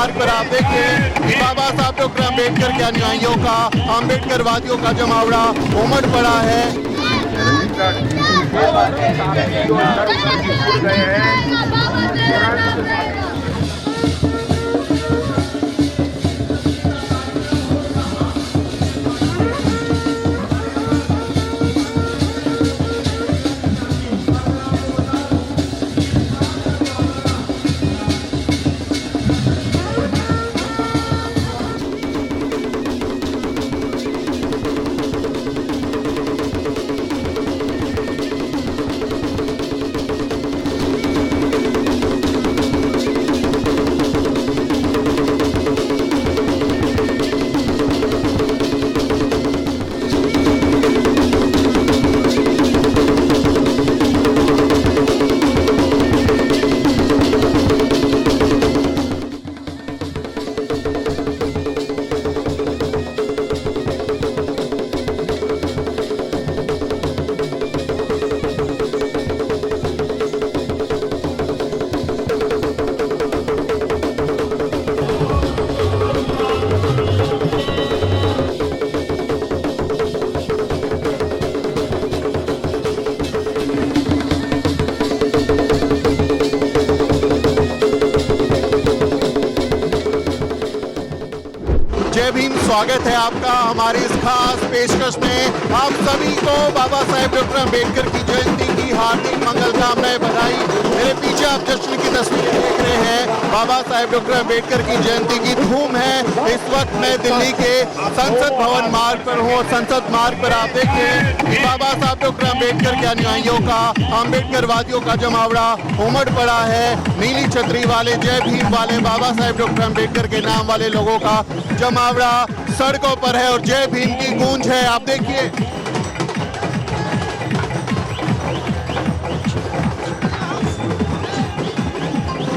मार्ग पर आप देखिए बाबा साहब डॉक्टर अम्बेडकर के अनुयायियों का, अम्बेडकरवादियों का जमावड़ा उमड़ पड़ा है। जय भीम, स्वागत है आपका हमारी इस खास पेशकश में। आप सभी को बाबा साहेब डॉक्टर अम्बेडकर की जयंती की हार्दिक मंगल कामनाएं, बधाई। मेरे पीछे आप जश्न की तस्वीरें देख रहे हैं। बाबा साहेब डॉक्टर अम्बेडकर की जयंती की धूम है। इस वक्त मैं दिल्ली के संसद भवन मार्ग पर हूँ और संसद मार्ग पर आप देखिए बाबा साहब डॉक्टर अम्बेडकर के अनुयायियों का, अम्बेडकरवादियों का जमावड़ा उमड़ पड़ा है। नीली छतरी वाले, जय भीम वाले, बाबा साहेब डॉक्टर अम्बेडकर के नाम वाले लोगों का जमावड़ा सड़कों पर है और जय भीम की गूंज है। आप देखिए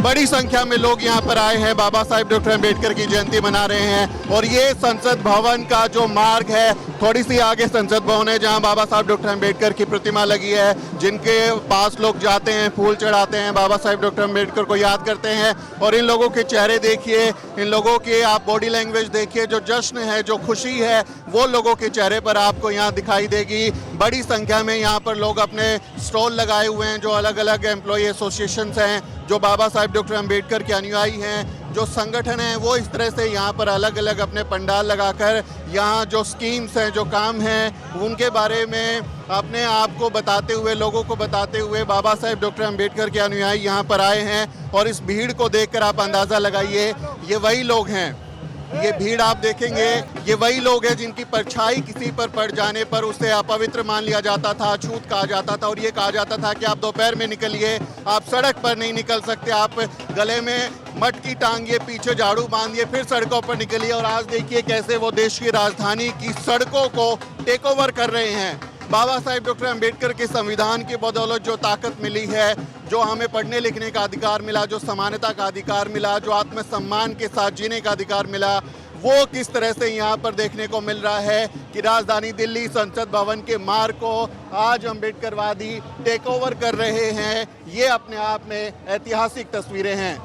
बड़ी संख्या में लोग यहाँ पर आए हैं, बाबा साहेब डॉक्टर अम्बेडकर की जयंती मना रहे हैं। और ये संसद भवन का जो मार्ग है, थोड़ी सी आगे संसद भवन है जहाँ बाबा साहब डॉक्टर अम्बेडकर की प्रतिमा लगी है, जिनके पास लोग जाते हैं, फूल चढ़ाते हैं, बाबा साहेब डॉक्टर अम्बेडकर को याद करते हैं। और इन लोगों के चेहरे देखिए, इन लोगों के आप बॉडी लैंग्वेज देखिए, जो जश्न है, जो खुशी है, वो लोगों के चेहरे पर आपको यहाँ दिखाई देगी। बड़ी संख्या में यहाँ पर लोग अपने स्टॉल लगाए हुए हैं, जो अलग अलग एम्प्लॉय एसोसिएशंस हैं, जो बाबा साहेब डॉक्टर अम्बेडकर के अनुयायी हैं, जो संगठन हैं, वो इस तरह से यहाँ पर अलग अलग अपने पंडाल लगाकर यहाँ जो स्कीम्स हैं, जो काम हैं, उनके बारे में अपने आप को बताते हुए, लोगों को बताते हुए बाबा साहेब डॉक्टर अम्बेडकर के अनुयायी यहाँ पर आए हैं। और इस भीड़ को देखकर आप अंदाज़ा लगाइए, ये वही लोग हैं, ये भीड़ आप देखेंगे, ये वही लोग हैं जिनकी परछाई किसी पर पड़ जाने पर उसे अपवित्र मान लिया जाता था, अछूत कहा जाता था। और ये कहा जाता था कि आप दोपहर में निकलिए, आप सड़क पर नहीं निकल सकते, आप गले में मटकी टांगिए, पीछे झाड़ू बांधिए, फिर सड़कों पर निकलिए। और आज देखिए कैसे वो देश की राजधानी की सड़कों को टेक ओवर कर रहे हैं। बाबा साहेब डॉक्टर अम्बेडकर के संविधान की बदौलत जो ताकत मिली है, जो हमें पढ़ने लिखने का अधिकार मिला, जो समानता का अधिकार मिला, जो आत्मसम्मान के साथ जीने का अधिकार मिला, वो किस तरह से यहाँ पर देखने को मिल रहा है कि राजधानी दिल्ली संसद भवन के मार्ग को आज अम्बेडकरवादी टेक ओवर कर रहे हैं। ये अपने आप में ऐतिहासिक तस्वीरें हैं।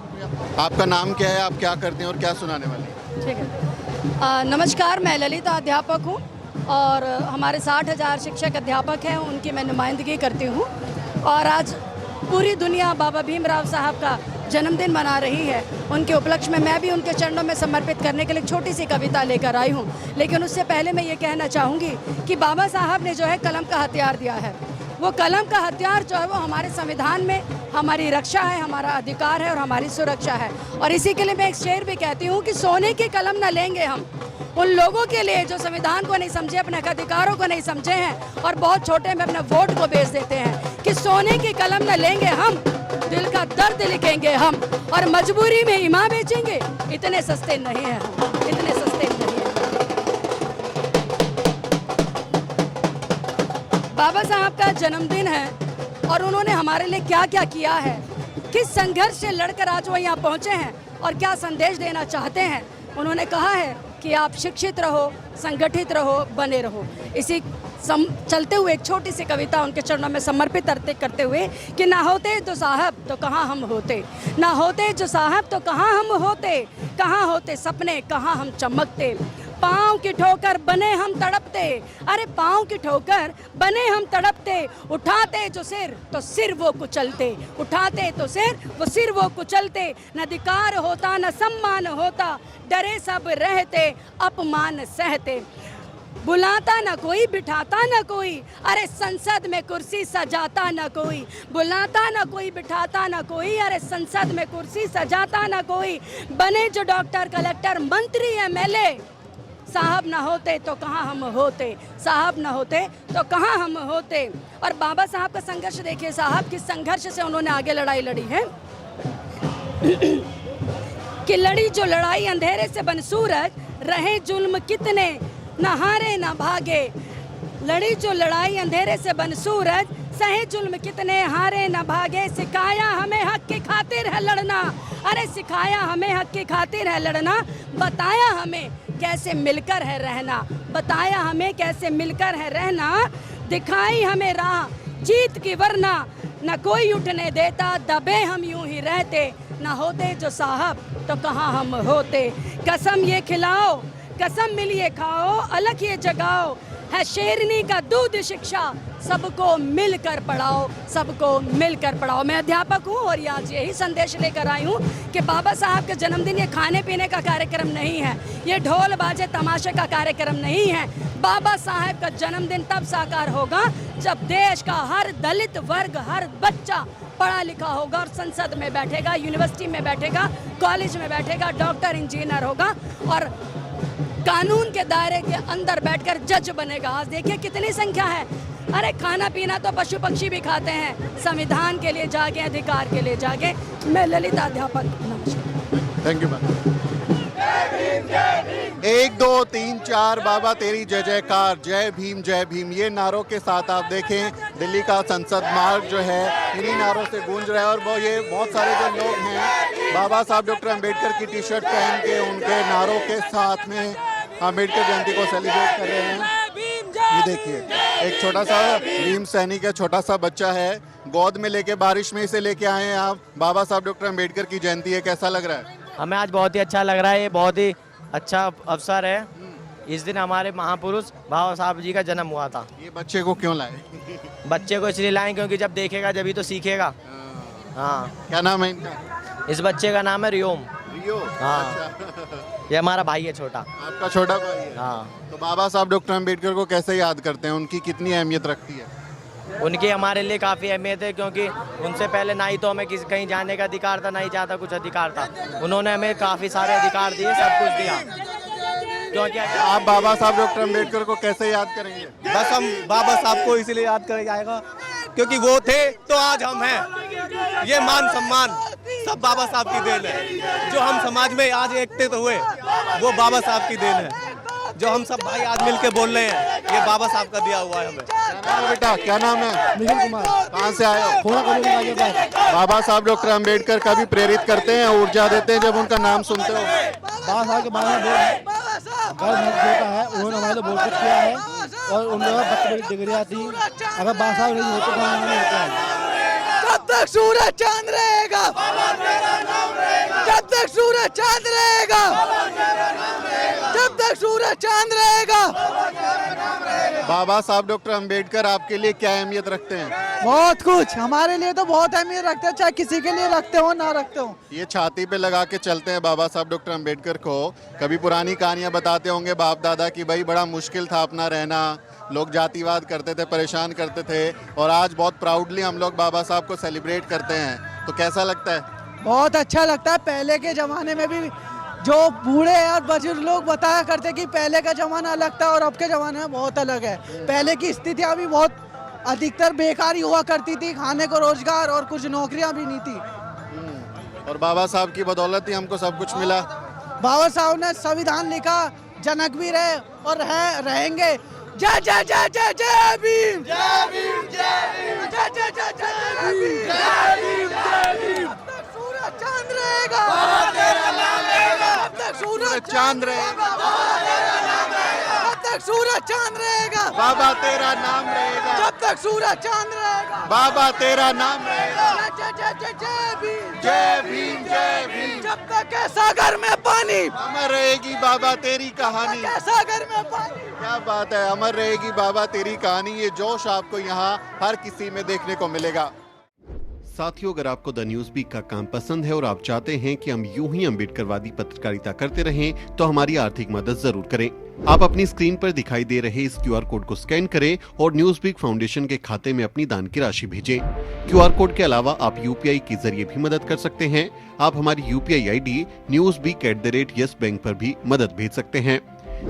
आपका नाम क्या है, आप क्या करते हैं और क्या सुनाने वाले हैं? ठीक है, नमस्कार, मैं ललिता अध्यापक हूँ और हमारे 60,000 शिक्षक अध्यापक हैं, उनकी मैं नुमाइंदगी करती हूँ। और आज पूरी दुनिया बाबा भीमराव साहब का जन्मदिन मना रही है। उनके उपलक्ष्य में मैं भी उनके चरणों में समर्पित करने के लिए एक छोटी सी कविता लेकर आई हूँ। लेकिन उससे पहले मैं ये कहना चाहूँगी कि बाबा साहब ने जो है कलम का हथियार दिया है। वो कलम का हथियार जो है वो हमारे संविधान में हमारी रक्षा है, हमारा अधिकार है और हमारी सुरक्षा है। और इसी के लिए मैं एक शेर भी कहती हूँ कि सोने की कलम न लेंगे हम उन लोगों के लिए जो संविधान को नहीं समझे, अपने अधिकारों को नहीं समझे हैं और बहुत छोटे में अपने वोट को बेच देते हैं। कि सोने की कलम न लेंगे हम, दिल का दर्द लिखेंगे हम, और मजबूरी में ईमान बेचेंगे। इतने सस्ते नहीं हैं हम, इतने सस्ते नहीं हैं। बाबा साहब का जन्मदिन है और उन्होंने हमारे लिए क्या क्या किया है, किस संघर्ष से लड़कर आज वो यहाँ पहुँचे हैं और क्या संदेश देना चाहते हैं। उन्होंने कहा है कि आप शिक्षित रहो, संगठित रहो, बने रहो। इसी चलते हुए एक छोटी सी कविता उनके चरणों में समर्पित करते हुए कि ना होते जो साहब तो कहाँ हम होते, ना होते जो साहब तो कहाँ हम होते, कहाँ होते सपने, कहाँ हम चमकते, पाँव की ठोकर बने हम तड़पते, अरे पाँव की ठोकर बने हम तड़पते, उठाते जो सिर तो सिर वो कुचलते, उठाते तो सिर वो कुचलते, न अधिकार होता न सम्मान होता, डरे सब रहते अपमान सहते, बुलाता ना कोई बिठाता ना कोई, अरे संसद में कुर्सी सजाता ना कोई, बुलाता ना कोई बिठाता ना कोई, अरे संसद में कुर्सी सजाता ना कोई, बने जो डॉक्टर कलेक्टर मंत्री एमएलए, साहब ना होते तो कहाँ हम होते, साहब ना होते तो कहाँ हम होते। और बाबा साहब का संघर्ष देखिए, साहब किस संघर्ष से उन्होंने आगे लड़ाई लड़ी है कि लड़ी जो लड़ाई अंधेरे से बन सूरज, रहे जुल्म कितने न हारे न भागे, लड़ी जो लड़ाई अंधेरे से बन सूरज, सहे जुल्म कितने हारे न भागे, सिखाया हमें हक की खातिर है लड़ना, अरे सिखाया हमें हक की खातिर है लड़ना, बताया हमें कैसे मिलकर है रहना, बताया हमें कैसे मिलकर है रहना, दिखाई हमें राह जीत की वरना, न कोई उठने देता दबे हम यूं ही रहते, न होते जो साहब तो कहाँ हम होते, कसम ये खिलाओ कसम मिलिए खाओ, अलग ये जगाओ, है शेरनी का दूध शिक्षा, सबको मिलकर पढ़ाओ, सबको मिलकर पढ़ाओ। मैं अध्यापक हूँ और आज यही संदेश लेकर आई हूँ कि बाबा साहब का जन्मदिन ये खाने पीने का कार्यक्रम नहीं है, ये ढोल बाजे तमाशे का कार्यक्रम नहीं है। बाबा साहब का जन्मदिन तब साकार होगा जब देश का हर दलित वर्ग, हर बच्चा पढ़ा लिखा होगा और संसद में बैठेगा, यूनिवर्सिटी में बैठेगा, कॉलेज में बैठेगा, डॉक्टर इंजीनियर होगा और कानून के दायरे के अंदर बैठकर जज बनेगा। आज देखिए कितनी संख्या है, अरे खाना पीना तो पशु पक्षी भी खाते हैं, संविधान के लिए जागे, अधिकार के लिए जागे। मैं ललिता अध्यापक, नमस्कार। Thank you ma'am. 1 2 3 4 बाबा तेरी जय जयकार, जय भीम, ये नारों के साथ आप देखें दिल्ली का संसद मार्ग जो है इन्हीं नारों से गूंज रहा है। और वो ये बहुत सारे जो लोग हैं बाबा साहब डॉक्टर अंबेडकर की टी शर्ट पहन के उनके नारों के साथ में अंबेडकर जयंती को सेलिब्रेट कर रहे हैं। ये देखिए एक छोटा सा भीम सैनिक है, छोटा सा बच्चा है, गोद में लेके बारिश में इसे लेके आए हैं आप। बाबा साहब डॉक्टर अंबेडकर की जयंती है, कैसा लग रहा है? हमें आज बहुत ही अच्छा लग रहा है, ये बहुत ही अच्छा अवसर है। इस दिन हमारे महापुरुष बाबा साहब जी का जन्म हुआ था। ये बच्चे को क्यों लाए? बच्चे को इसलिए लाए क्योंकि जब देखेगा जब तो सीखेगा। हाँ। क्या नाम है इनका? इस बच्चे का नाम है रियोम। रियो? हाँ। अच्छा। ये हमारा भाई है छोटा। आपका छोटा भाई है? हाँ। तो बाबा साहब डॉक्टर अंबेडकर को कैसे याद करते हैं, उनकी कितनी अहमियत रखती है? उनकी हमारे लिए काफ़ी अहमियत है क्योंकि उनसे पहले ना ही तो हमें किसी कहीं जाने का अधिकार था, ना ही ज़्यादा कुछ अधिकार था। उन्होंने हमें काफ़ी सारे अधिकार दिए, सब कुछ दिया। क्योंकि आप बाबा साहब डॉक्टर अंबेडकर को कैसे याद करेंगे? बस हम बाबा साहब को इसलिए याद करें जाएगा क्योंकि वो थे तो आज हम हैं। ये मान सम्मान सब बाबा साहब की देन है। जो हम समाज में आज एकत्रित हुए वो बाबा साहब की देन है। जो हम सब भाई आज मिलके बोल रहे हैं ये बाबा साहब का दिया हुआ है हमें। क्या नाम है बेटा, क्या नाम है? निखिल कुमार। कहाँ से आए हो? बाबा साहब डॉक्टर अंबेडकर का भी प्रेरित करते हैं, ऊर्जा देते हैं जब उनका नाम सुनते हो? बाबा साहब के बारे में गर्व महसूस होता है। उन्होंने हमारे लिए बहुत कुछ किया है और उन लोगों बच्चे बड़ी डिग्रियाँ थी। अगर बाबा साहब नहीं होते तो हमें नहीं होता है। जब तक सूरज चांद रहेगा, जब तक सूरज चांद रहेगा, जब तक सूरज चांद रहेगा। बाबा साहब डॉक्टर अंबेडकर आपके लिए क्या अहमियत रखते हैं? बहुत कुछ, हमारे लिए तो बहुत अहमियत रखते हैं, चाहे किसी के लिए रखते हो ना रखते हो। ये छाती पे लगा के चलते हैं बाबा साहब डॉक्टर अंबेडकर को। कभी पुरानी कहानियां बताते होंगे बाप दादा की, भाई बड़ा मुश्किल था अपना रहना, लोग जातिवाद करते थे, परेशान करते थे, और आज बहुत प्राउडली हम लोग बाबा साहब को सेलिब्रेट करते हैं। तो कैसा लगता है? बहुत अच्छा लगता है। पहले के जमाने में भी जो बूढ़े और बुजुर्ग लोग बताया करते कि पहले का जमाना अलग था और अब के जमाने में बहुत अलग है। पहले की स्थितियाँ भी बहुत अधिकतर बेकारी हुआ करती थी, खाने को रोजगार और कुछ नौकरियां भी नहीं थी। और बाबा साहब की बदौलत ही हमको सब कुछ मिला। बाबा साहब ने संविधान लिखा, जनक भी रहे और रहेंगे। जय जय जय जय जय भीम, जय भीम, जय भीम, जय जय जय जय भीम, जय भीम, जय भीम। जब तक सूरज चांद रहेगा, जब तक सूरज चांद रहेगा, जब तक तक सूरज चांद रहेगा, बाबा तेरा नाम रहेगा, जब तक सूरज चांद रहेगा, बाबा तेरा नाम रहेगा, जय जय जय जय भीम, जय भीम जय भीम। जब तक है सागर में पानी, अमर रहेगी बाबा तेरी कहानी। है सागर में पानी। क्या बात है, अमर रहेगी बाबा तेरी कहानी। ये जोश आपको यहाँ हर किसी में देखने को मिलेगा। साथियों, अगर आपको द न्यूज वीक का काम पसंद है और आप चाहते हैं कि हम यूं ही अम्बेडकरवादी पत्रकारिता करते रहें, तो हमारी आर्थिक मदद जरूर करें। आप अपनी स्क्रीन पर दिखाई दे रहे इस QR कोड को स्कैन करें और न्यूज वीक फाउंडेशन के खाते में अपनी दान की राशि भेजें। QR कोड के अलावा आप UPI के जरिए भी मदद कर सकते हैं। आप हमारी UPI ID newsweek@yes bank पर भी मदद भेज सकते हैं।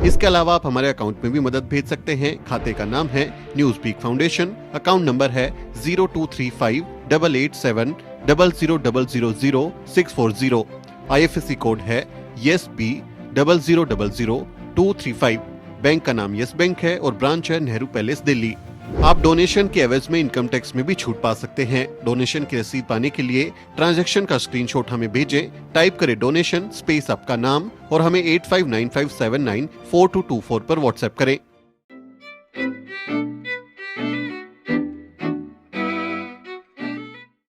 इसके अलावा आप हमारे अकाउंट में भी मदद भेज सकते हैं। खाते का नाम है Newsweek Foundation, account number है 02358800000640। IFSC कोड है YesB000235। बैंक का नाम यस बैंक है और ब्रांच है नेहरू पैलेस, दिल्ली। आप डोनेशन के एवज में इनकम टैक्स में भी छूट पा सकते हैं। डोनेशन की रसीद पाने के लिए ट्रांजैक्शन का स्क्रीनशॉट हमें भेजें। टाइप करें डोनेशन स्पेस आपका नाम और हमें 8595794224 पर व्हाट्सएप करें।